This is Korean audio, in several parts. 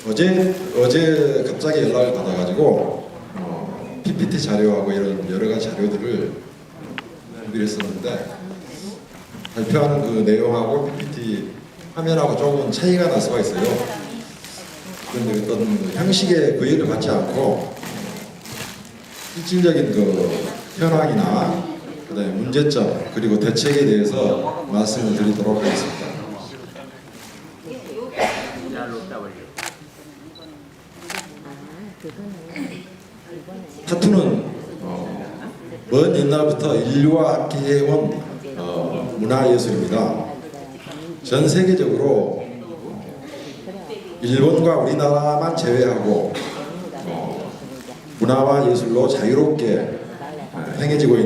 어제 갑자기 연락을 받아가지고 PPT 자료하고 이런 여러 가지 자료들을 준비를 했었는데 발표하는 그 내용하고 PPT 화면하고 조금 차이가 날 수가 있어요. 그런데 어떤 형식의 구애를 받지 않고 실질적인 그 현황이나 그다음에 문제점 그리고 대책에 대해서 말씀을 드리도록 하겠습니다. 타투는 먼 옛날부터 인류와 함께해온 문화예술입니다. 전 세계적으로 일본과 우리나라만 제외하고 문화와 예술로 자유롭게 행해지고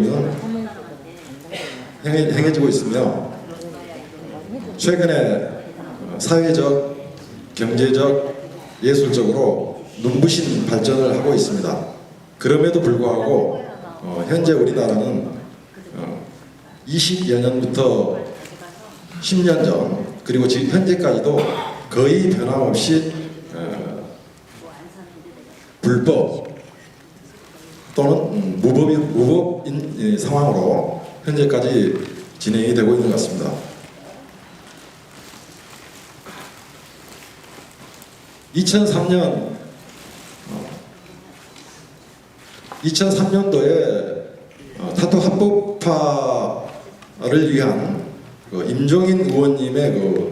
있으며 최근에 사회적, 경제적, 예술적으로 눈부신 발전을 하고 있습니다. 그럼에도 불구하고 현재 우리나라는 20여 년부터 10년 전 그리고 지금 현재까지도 거의 변함없이 불법 또는 무법인 상황으로 현재까지 진행이 되고 있는 것 같습니다. 2003년도에 타투 합법화를 위한 임종인 의원님의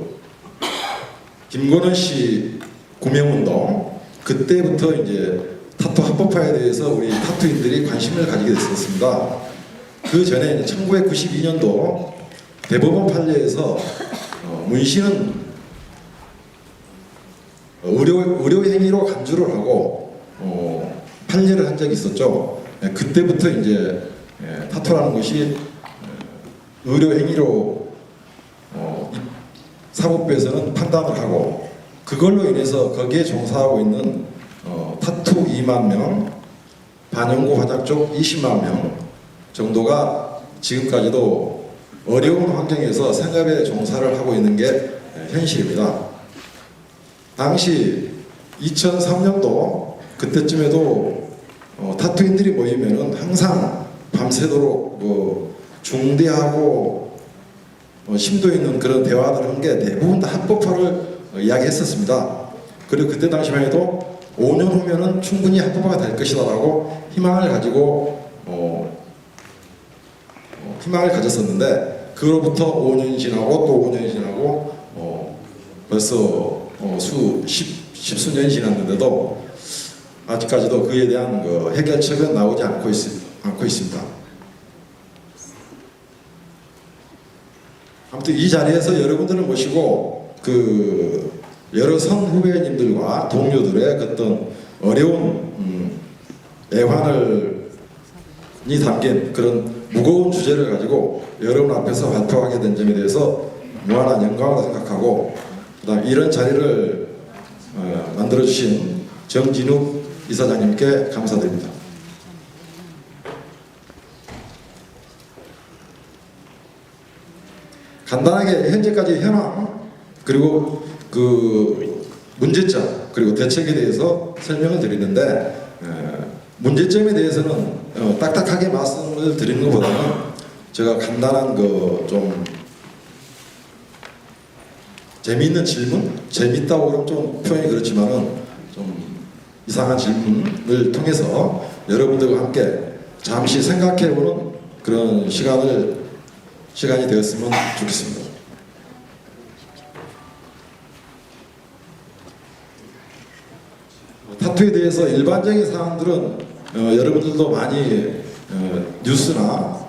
김건원 씨 구명운동, 그때부터 이제 타투 합법화에 대해서 우리 타투인들이 관심을 가지게 됐었습니다. 그 전에 1992년도 대법원 판례에서 문신은 의료 행위로 간주를 하고 판례를 한 적이 있었죠. 그때부터 이제 타투라는 것이 의료 행위로 사법부에서는 판단을 하고 그걸로 인해서 거기에 종사하고 있는 타투 2만 명, 반영구 화작 쪽 20만 명 정도가 지금까지도 어려운 환경에서 생업에 종사를 하고 있는 게 현실입니다. 당시 2003년도 그때쯤에도 타투인들이 모이면은 항상 밤새도록 중대하고 심도 있는 그런 대화들을 한 게 대부분 다 합법화를 이야기했었습니다. 그리고 그때 당시만 해도 5년 후면은 충분히 합법화가 될 것이다라고 희망을 가졌었는데 그로부터 5년이 지나고 또 5년이 지나고 벌써 십수년이 지났는데도 아직까지도 그에 대한 해결책은 나오지 않고 있습니다. 아무튼 이 자리에서 여러분들을 모시고 여러 선후배님들과 동료들의 어떤 어려운 애환이 담긴 그런 무거운 주제를 가지고 여러분 앞에서 발표하게 된 점에 대해서 무한한 영광으로 생각하고 그다음 이런 자리를 만들어주신 정진욱 이사장님께 감사드립니다. 간단하게 현재까지 현황 그리고 문제점 그리고 대책에 대해서 설명을 드리는데 문제점에 대해서는 딱딱하게 말씀을 드리는 것보다는 제가 간단한 좀 재미있는 질문? 재밌다고 그러면 좀 표현이 그렇지만은 좀 이상한 질문을 통해서 여러분들과 함께 잠시 생각해보는 그런 시간이 되었으면 좋겠습니다. 타투에 대해서 일반적인 사항들은 여러분들도 많이 뉴스나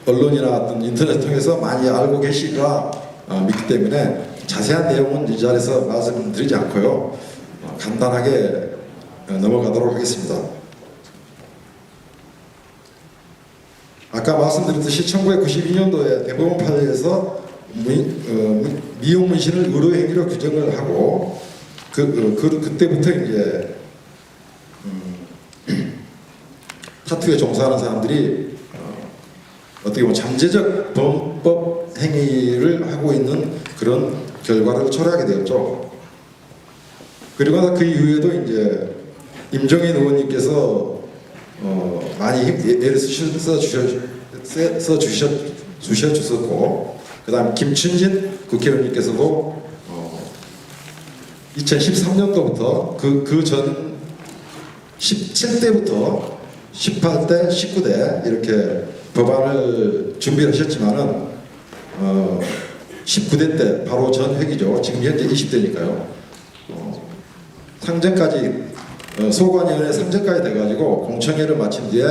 언론이나 어떤 인터넷 통해서 많이 알고 계시리라 믿기 때문에 자세한 내용은 이 자리에서 말씀드리지 않고요. 간단하게 넘어가도록 하겠습니다. 아까 말씀드렸듯이 1992년도에 대법원 판례에서 미용 문신을 의료 행위로 규정을 하고 그때부터 이제 타투에 종사하는 사람들이 어떻게 보면 잠재적 범법 행위를 하고 있는 그런 결과를 초래하게 되었죠. 그리고 그 이후에도 이제 임종인 의원님께서 많이 애를 주셨고, 그다음 김춘진 국회의원님께서도 2013년도부터 그 전 17대부터 18대, 19대 이렇게 법안을 준비하셨지만은 19대 때 바로 전 회기죠. 지금 현재 20대니까요. 상정까지 소관위원회 상정까지 돼가지고 공청회를 마친 뒤에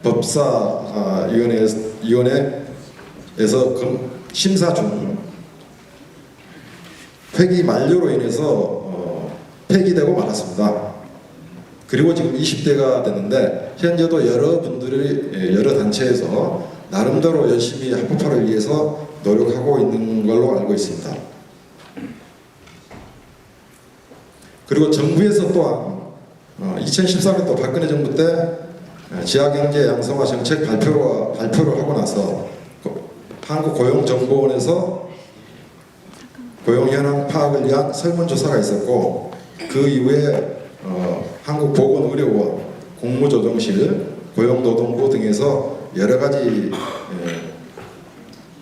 법사위원회에서 심사 중 회기 만료로 인해서 폐기되고 말았습니다. 그리고 지금 20대가 됐는데 현재도 여러분들이 여러 단체에서 나름대로 열심히 합법화를 위해서 노력하고 있는 걸로 알고 있습니다. 그리고 정부에서 또한 2013년도 박근혜 정부 때 지하경제 양성화 정책 발표를 하고 나서 한국고용정보원에서 고용 현황 파악을 위한 설문조사가 있었고, 그 이후에 한국보건의료원, 공무조정실, 고용노동부 등에서 여러 가지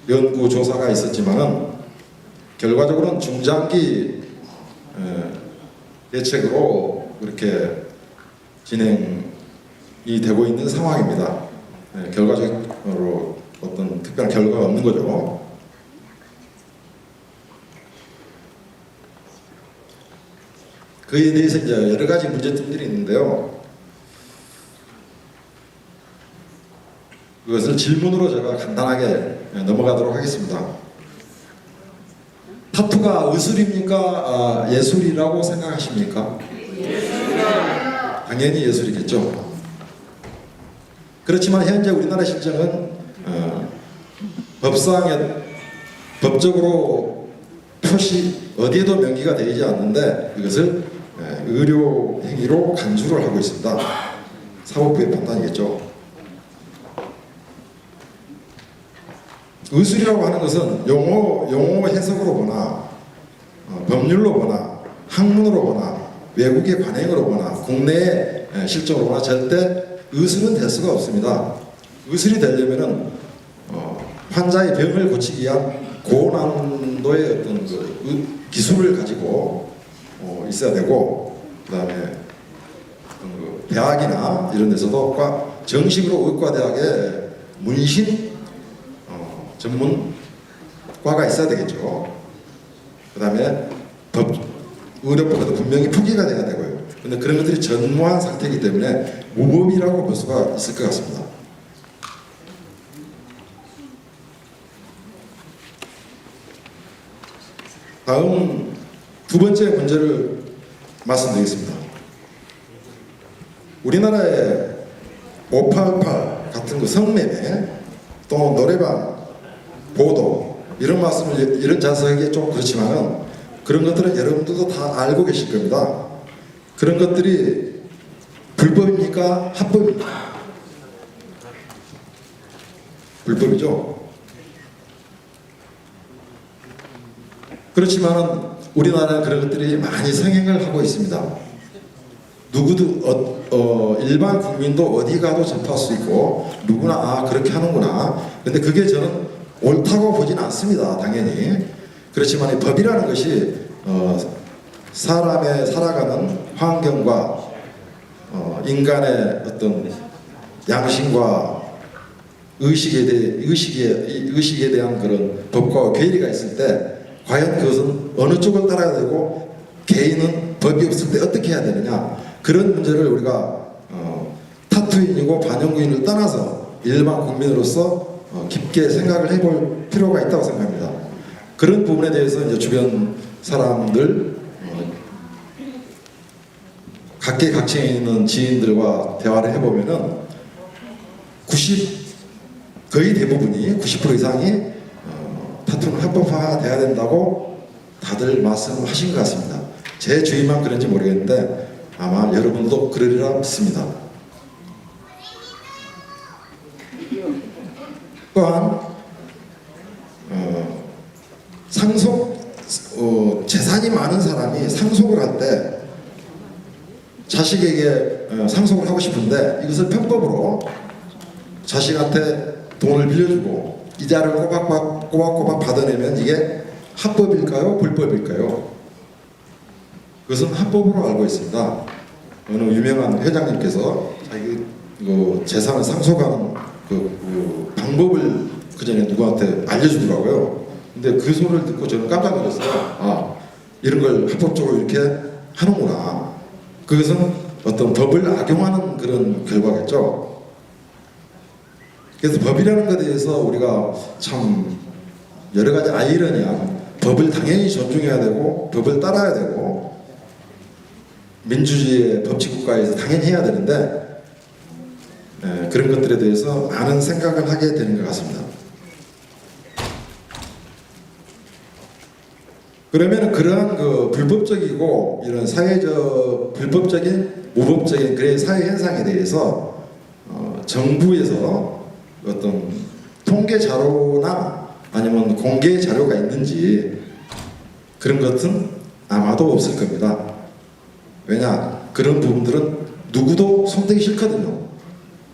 연구조사가 있었지만은 결과적으로는 중장기 대책으로 그렇게 진행이 되고 있는 상황입니다. 결과적으로 어떤 특별한 결과가 없는 거죠. 그에 대해서 이제 여러 가지 문제점들이 있는데요. 그것을 질문으로 제가 간단하게 넘어가도록 하겠습니다. 타투가 의술입니까? 예술이라고 생각하십니까? 당연히 예술이겠죠. 그렇지만 현재 우리나라 실정은 법상에 법적으로 표시 어디에도 명기가 되지 않는데 이것을 의료 행위로 간주를 하고 있습니다. 사법부의 판단이겠죠. 의술이라고 하는 것은 용어 해석으로 보나 법률로 보나 학문으로 보나 외국의 관행으로 보나 국내의 실정으로 보나 절대 의술은 될 수가 없습니다. 의술이 되려면은 환자의 병을 고치기 위한 고난도의 어떤 기술을 가지고 있어야 되고, 그다음에 대학이나 이런 데서도 정식으로 의과대학에 문신 전문과가 있어야 되겠죠. 그다음에 의료법에도 분명히 표기가 돼야 되고요. 그런데 그런 것들이 전무한 상태이기 때문에 무법이라고 볼 수가 있을 것 같습니다. 다음 두 번째 문제를 말씀드리겠습니다. 우리나라의 588 같은 그 성매매 또 노래방 보도 이런 말씀을 이런 자세하기 좀 그렇지만은 그런 것들은 여러분들도 다 알고 계실 겁니다. 그런 것들이 불법입니까? 합법입니까? 불법이죠. 그렇지만은 우리나라는 그런 것들이 많이 성행을 하고 있습니다. 누구도 일반 국민도 어디 가도 접할 수 있고 누구나 그렇게 하는구나. 근데 그게 저는 옳다고 보진 않습니다. 당연히. 그렇지만 이 법이라는 것이 사람의 살아가는 환경과 인간의 어떤 양심과 의식에 대한 그런 법과 괴리가 있을 때 과연 그것은 어느 쪽을 따라야 되고 개인은 법이 없을 때 어떻게 해야 되느냐, 그런 문제를 우리가 타투인이고 반영구인을 떠나서 일반 국민으로서 깊게 생각을 해볼 필요가 있다고 생각합니다. 그런 부분에 대해서 이제 주변 사람들 각계각층에 있는 지인들과 대화를 해보면은 거의 대부분이 90% 이상이 타투는 합법화돼야 된다고 다들 말씀하신 것 같습니다. 제 주위만 그런지 모르겠는데 아마 여러분도 그러리라 믿습니다. 또한 상속 예산이 많은 사람이 상속을 할 때 자식에게 상속을 하고 싶은데 이것을 편법으로 자식한테 돈을 빌려주고 이자를 꼬박꼬박 받아내면 이게 합법일까요? 불법일까요? 그것은 합법으로 알고 있습니다. 어느 유명한 회장님께서 자기 재산을 상속하는 그 방법을 그 전에 누구한테 알려주더라고요. 근데 그 소리를 듣고 저는 깜짝 놀랐어요. 아, 이런 걸 합법적으로 이렇게 하는구나. 그것은 어떤 법을 악용하는 그런 결과겠죠. 그래서 법이라는 것에 대해서 우리가 참 여러 가지 아이러니한, 법을 당연히 존중해야 되고 법을 따라야 되고 민주주의의 법치국가에서 당연히 해야 되는데 그런 것들에 대해서 많은 생각을 하게 되는 것 같습니다. 그러면 그러한 그 불법적이고 이런 사회적 불법적인 무법적인 그런 사회 현상에 대해서 정부에서 어떤 통계 자료나 아니면 공개 자료가 있는지 그런 것은 아마도 없을 겁니다. 왜냐? 그런 부분들은 누구도 손대기 싫거든요.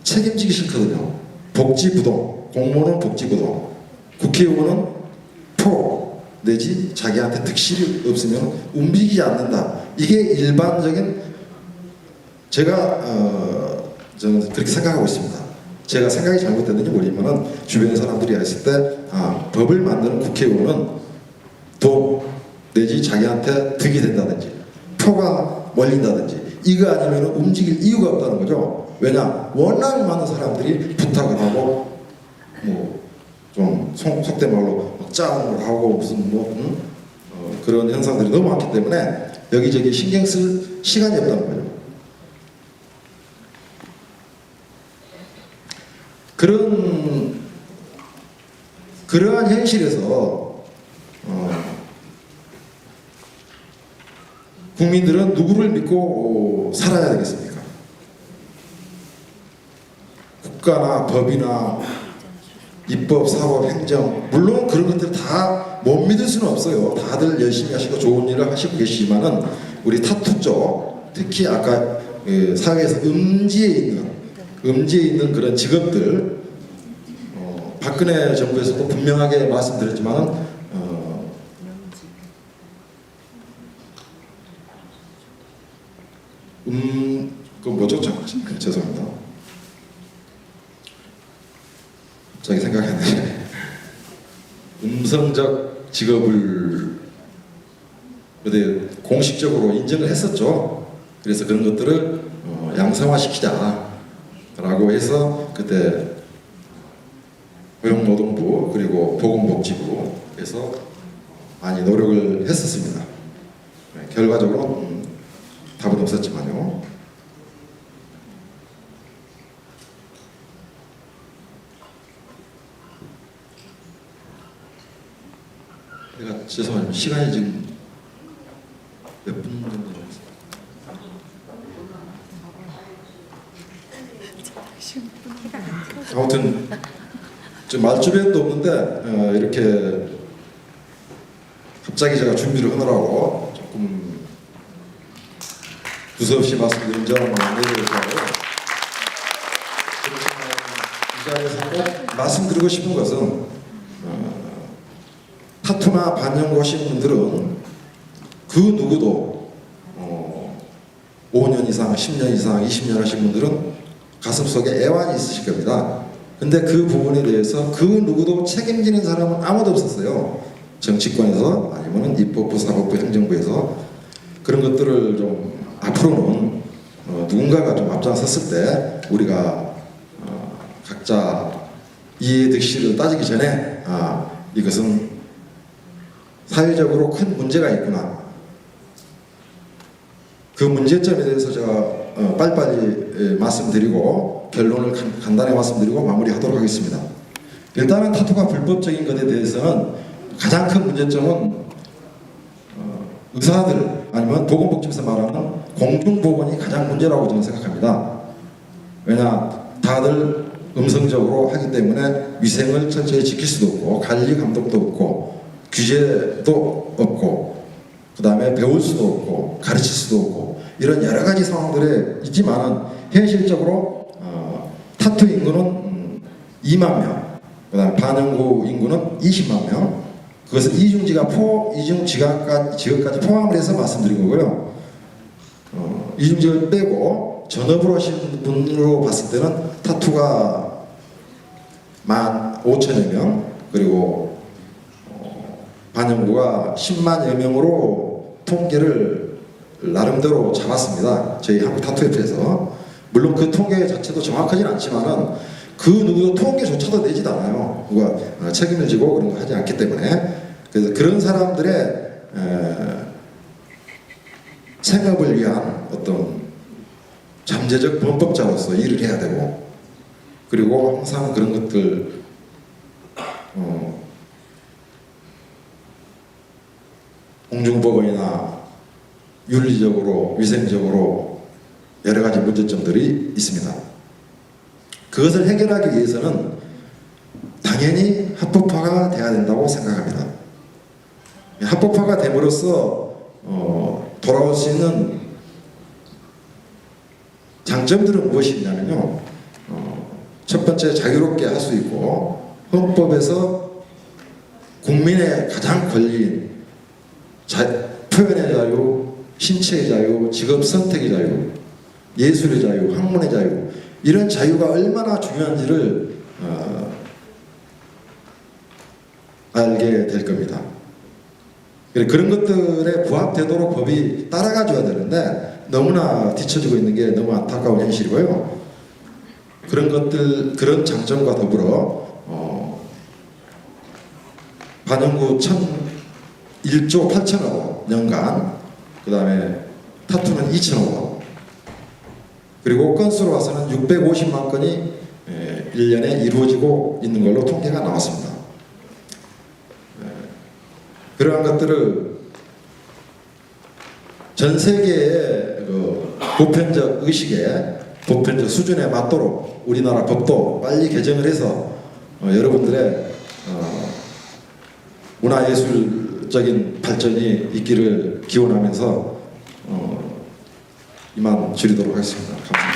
책임지기 싫거든요. 복지부동, 공무원은 복지부동, 국회의원은 표 내지 자기한테 득실이 없으면 움직이지 않는다. 이게 일반적인 저는 그렇게 생각하고 있습니다. 제가 생각이 잘못됐는지 모르지만 주변의 사람들이 했을 때 법을 만드는 국회의원은 돈 내지 자기한테 득이 된다든지 표가 몰린다든지 이거 아니면 움직일 이유가 없다는 거죠. 왜냐? 워낙 많은 사람들이 부탁을 하고 좀 속된 말로 짜는 걸 하고 무슨 그런 현상들이 너무 많기 때문에 여기저기 신경 쓸 시간이 없다는 거죠. 그러한 현실에서 국민들은 누구를 믿고 살아야 되겠습니까? 국가나 법이나 입법, 사법, 행정 물론 그런 것들 다 못 믿을 수는 없어요. 다들 열심히 하시고 좋은 일을 하시고 계시지만은 우리 타투 쪽 특히 아까 사회에서 음지에 있는 그런 직업들 박근혜 정부에서도 분명하게 말씀드렸지만은 그 뭐죠? 죄송합니다. 갑자기 생각이 안 나네. 음성적 직업을 어디 공식적으로 인정을 했었죠. 그래서 그런 것들을 양성화시키자라고 해서 그때 고용노동부 그리고 보건복지부에서 많이 노력을 했었습니다. 결과적으로 답은 없었지만요. 제가 죄송합니다. 시간이 지금 몇 분 정도 남았어요. 아무튼 말주변도 없는데 이렇게 갑자기 제가 준비를 하느라고 조금 두서없이 말씀드린 점을 안내드려서 이 자리에서 꼭 말씀드리고 싶은 것은 타투나 반영고 하시는 분들은 그 누구도 5년 이상, 10년 이상, 20년 하신 분들은 가슴속에 애환이 있으실 겁니다. 근데 그 부분에 대해서 그 누구도 책임지는 사람은 아무도 없었어요. 정치권에서 아니면 입법부, 사법부, 행정부에서 그런 것들을 좀 앞으로는 누군가가 좀 앞장섰을 때 우리가 각자 이해 득실을 따지기 전에 이것은 사회적으로 큰 문제가 있구나. 그 문제점에 대해서 제가 빨리빨리 말씀드리고 결론을 간단히 말씀드리고 마무리하도록 하겠습니다. 일단은 타투가 불법적인 것에 대해서는 가장 큰 문제점은 의사들 아니면 보건복지부에서 말하는 공중보건이 가장 문제라고 저는 생각합니다. 왜냐 다들 음성적으로 하기 때문에 위생을 철저히 지킬 수도 없고 관리 감독도 없고 규제도 없고 그 다음에 배울 수도 없고 가르칠 수도 없고 이런 여러 가지 상황들에 있지만은 현실적으로 타투 인구는 2만 명, 그 다음에 반영구 인구는 20만 명, 그것을 이중지역까지 포함을 해서 말씀드린 거고요. 이중지역을 빼고 전업으로 하시는 분으로 봤을 때는 타투가 15,000여 명, 그리고 반영구가 10만여 명으로 통계를 나름대로 잡았습니다. 저희 한국타투협회에서. 물론 그 통계 자체도 정확하지는 않지만은 그 누구도 통계조차도 내지도 않아요. 누가 책임을 지고 그런 거 하지 않기 때문에. 그래서 그런 사람들의 생업을 위한 어떤 잠재적 범법자로서 일을 해야 되고, 그리고 항상 그런 것들 공중보건이나 윤리적으로 위생적으로 여러 가지 문제점들이 있습니다. 그것을 해결하기 위해서는 당연히 합법화가 돼야 된다고 생각합니다. 합법화가 됨으로써 돌아올 수 있는 장점들은 무엇이냐면요. 첫 번째, 자유롭게 할 수 있고, 헌법에서 국민의 가장 권리인 표현의 자유, 신체의 자유, 직업 선택의 자유, 예술의 자유, 학문의 자유, 이런 자유가 얼마나 중요한지를 알게 될 겁니다. 그런 것들에 부합되도록 법이 따라가줘야 되는데 너무나 뒤처지고 있는 게 너무 안타까운 현실이고요. 그런 장점과 더불어 반영구 1조 8천억 원 연간, 그 다음에 타투는 2천억 원, 그리고 건수로 봐서는 650만 건이 1년에 이루어지고 있는 걸로 통계가 나왔습니다. 그러한 것들을 전 세계의 보편적 의식에, 보편적 수준에 맞도록 우리나라 법도 빨리 개정을 해서 여러분들의 문화예술적인 발전이 있기를 기원하면서 이만 줄이도록 하겠습니다. 감사합니다.